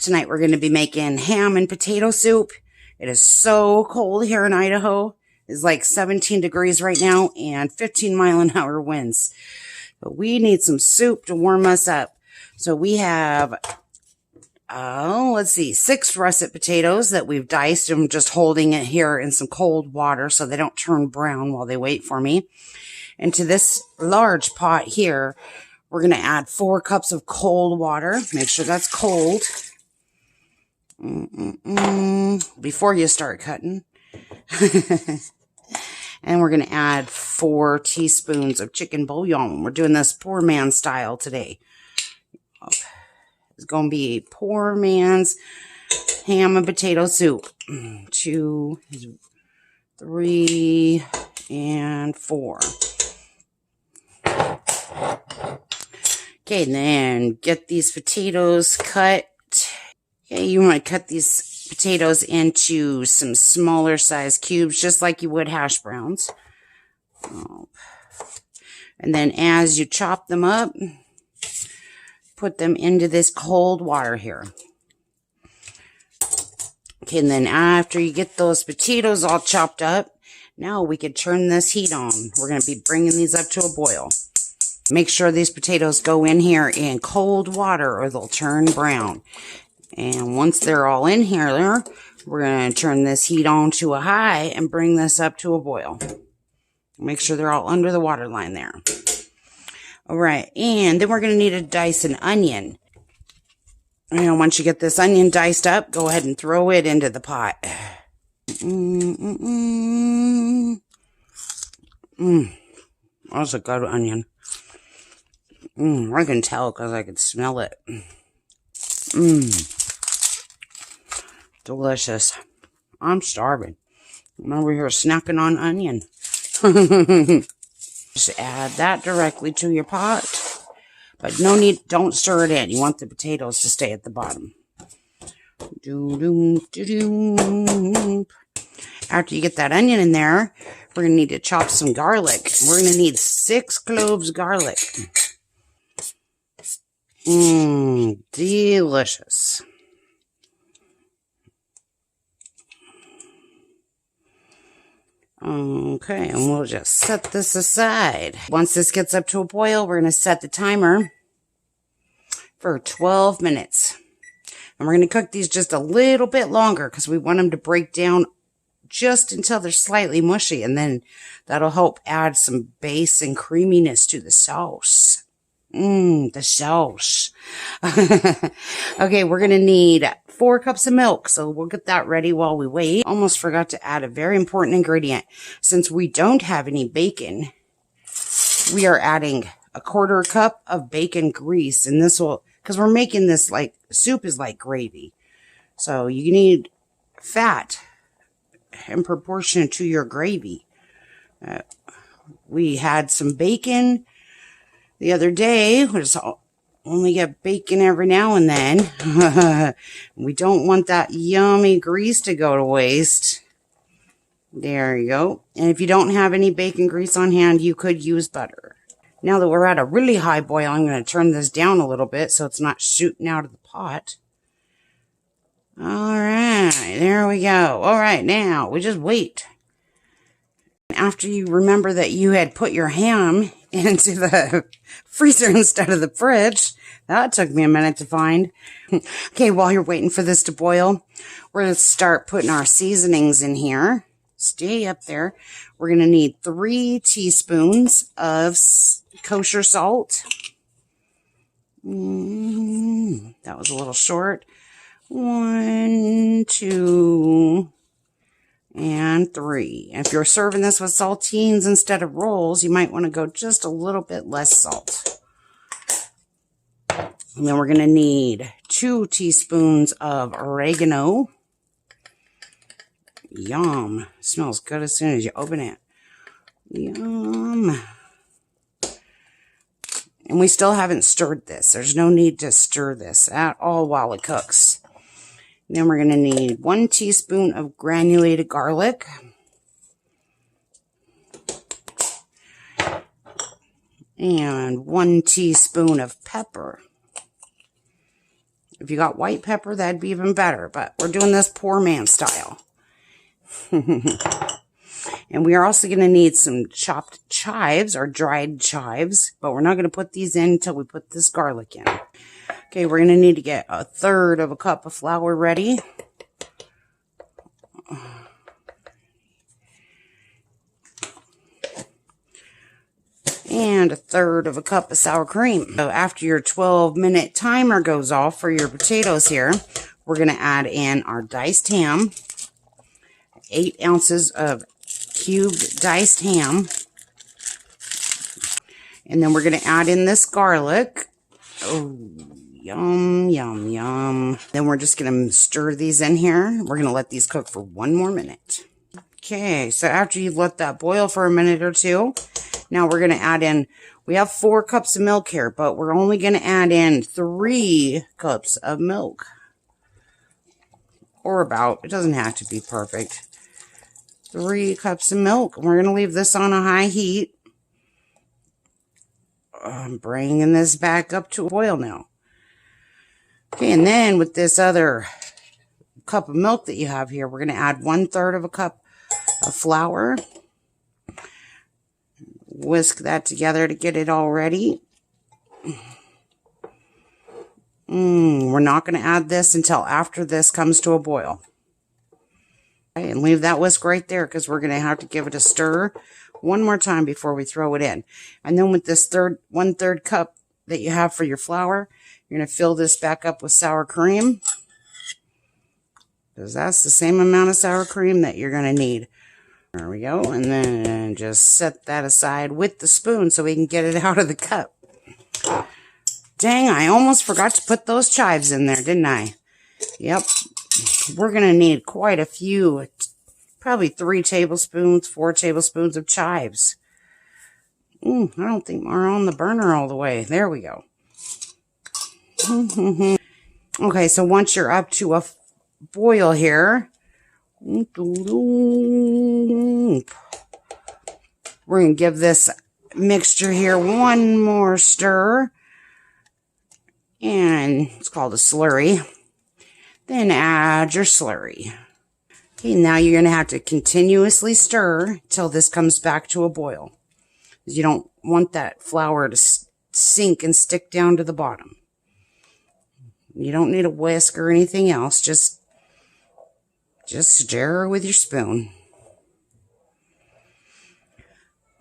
Tonight we're going to be making ham and potato soup. It is so cold here in Idaho. It's like 17 degrees right now and 15-mile-an-hour winds. But we need some soup to warm us up. So we have, let's see, 6 russet potatoes that we've diced. I'm just holding it here in some cold water so they don't turn brown while they wait for me. And to this large pot here, we're going to add 4 cups of cold water. Make sure that's cold. Before you start cutting. And we're going to add 4 teaspoons of chicken bouillon. We're doing this poor man style today. It's going to be poor man's ham and potato soup. 2, 3, and 4. Okay, then get these potatoes cut. Okay, you want to cut these potatoes into some smaller size cubes, just like you would hash browns. And then as you chop them up, put them into this cold water here. Okay, and then after you get those potatoes all chopped up, now we can turn this heat on. We're going to be bringing these up to a boil. Make sure these potatoes go in here in cold water or they'll turn brown. And once they're all in here, we're going to turn this heat on to a high and bring this up to a boil. Make sure they're all under the water line there. All right, and then we're going to need to dice an onion. And once you get this onion diced up, go ahead and throw it into the pot. That's a good onion. I can tell because I can smell it. Delicious. I'm starving. I'm over here snacking on onion. Just add that directly to your pot. But no need, don't stir it in. You want the potatoes to stay at the bottom. After you get that onion in there, we're going to need to chop some garlic. We're going to need 6 cloves garlic. Delicious. Okay, and we'll just set this aside. Once this gets up to a boil, we're going to set the timer for 12 minutes. And we're going to cook these just a little bit longer because we want them to break down just until they're slightly mushy. And then that'll help add some base and creaminess to the sauce. The sauce. Okay, we're going to need 4 cups of milk, so we'll get that ready while we wait. Almost forgot to add a very important ingredient. Since we don't have any bacon, we are adding a 1/4 cup of bacon grease, and this will, because we're making this like, soup is like gravy. So you need fat in proportion to your gravy. We had some bacon the other day. We just only get bacon every now and then. We don't want that yummy grease to go to waste. There you go. And if you don't have any bacon grease on hand, you could use butter. Now that we're at a really high boil, I'm going to turn this down a little bit so it's not shooting out of the pot. All right, there we go. All right, now we just wait. After you remember that you had put your ham into the freezer instead of the fridge. That took me a minute to find. Okay, while you're waiting for this to boil, we're going to start putting our seasonings in here. Stay up there. We're going to need 3 teaspoons of kosher salt. That was a little short. 1, 2... and 3. If you're serving this with saltines instead of rolls, you might want to go just a little bit less salt. And then we're going to need 2 teaspoons of oregano. Yum. Smells good as soon as you open it. Yum. And we still haven't stirred this. There's no need to stir this at all while it cooks. Then we're going to need 1 teaspoon of granulated garlic. And 1 teaspoon of pepper. If you got white pepper, that'd be even better. But we're doing this poor man style. And we are also going to need some chopped chives or dried chives. But we're not going to put these in until we put this garlic in. Okay, we're going to need to get 1/3 of a cup of flour ready. And 1/3 of a cup of sour cream. So after your 12-minute timer goes off for your potatoes here, we're going to add in our diced ham, 8 ounces of cubed diced ham, and then we're going to add in this garlic. Oh, yum, yum, yum. Then we're just going to stir these in here. We're going to let these cook for 1 more minute. Okay, so after you've let that boil for a minute or two, now we're going to add in, we have 4 cups of milk here, but we're only going to add in 3 cups of milk. Or about, it doesn't have to be perfect. 3 cups of milk. We're going to leave this on a high heat. I'm bringing this back up to a boil now. Okay, and then with this other cup of milk that you have here, we're going to add 1/3 of a cup of flour. Whisk that together to get it all ready. We're not going to add this until after this comes to a boil. Okay, and leave that whisk right there because we're going to have to give it a stir 1 more time before we throw it in. And then with this 1/3 cup that you have for your flour, you're going to fill this back up with sour cream. Because that's the same amount of sour cream that you're going to need. There we go. And then just set that aside with the spoon so we can get it out of the cup. Dang, I almost forgot to put those chives in there, didn't I? Yep. We're going to need quite a few, probably 3 tablespoons, 4 tablespoons of chives. I don't think we're on the burner all the way. There we go. Okay, so once you're up to a boil here, we're going to give this mixture here 1 more stir. And it's called a slurry. Then add your slurry. Okay, now you're going to have to continuously stir till this comes back to a boil. You don't want that flour to sink and stick down to the bottom. You don't need a whisk or anything else. Just stir with your spoon.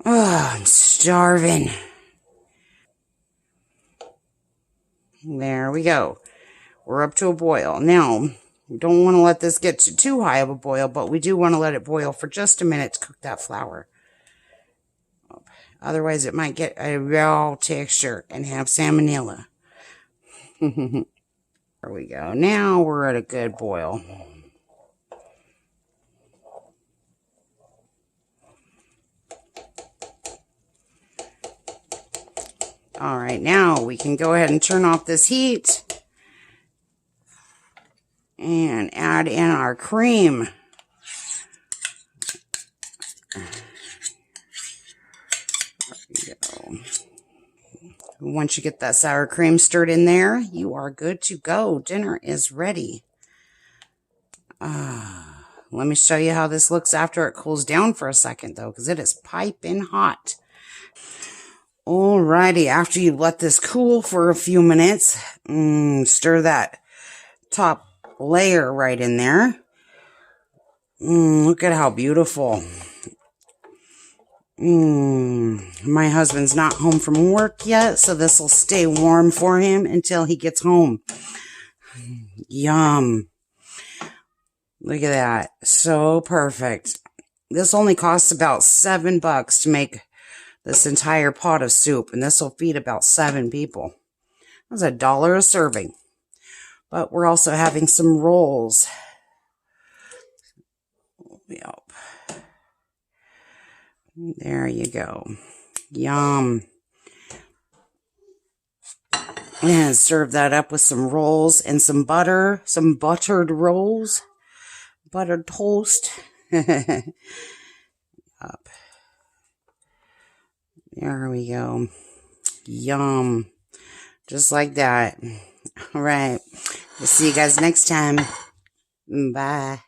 Oh, I'm starving. There we go. We're up to a boil. Now, we don't want to let this get to too high of a boil, but we do want to let it boil for just a minute to cook that flour. Otherwise, it might get a raw texture and have salmonella. There we go. Now we're at a good boil. All right, now we can go ahead and turn off this heat and add in our cream. There we go. Once you get that sour cream stirred in there, you are good to go. Dinner is ready. Let me show you how this looks after it cools down for a second, though, because it is piping hot. Alrighty, after you let this cool for a few minutes, stir that top layer right in there. Look at how beautiful. My husband's not home from work yet, so this will stay warm for him until he gets home. Yum. Look at that. So perfect. This only costs about $7 to make this entire pot of soup, and this will feed about 7 people. That's $1 a serving. But we're also having some rolls. Yep. There you go. Yum. And serve that up with some rolls and some butter, some buttered rolls, buttered toast. Up. There we go. Yum. Just like that. All right. We'll see you guys next time. Bye.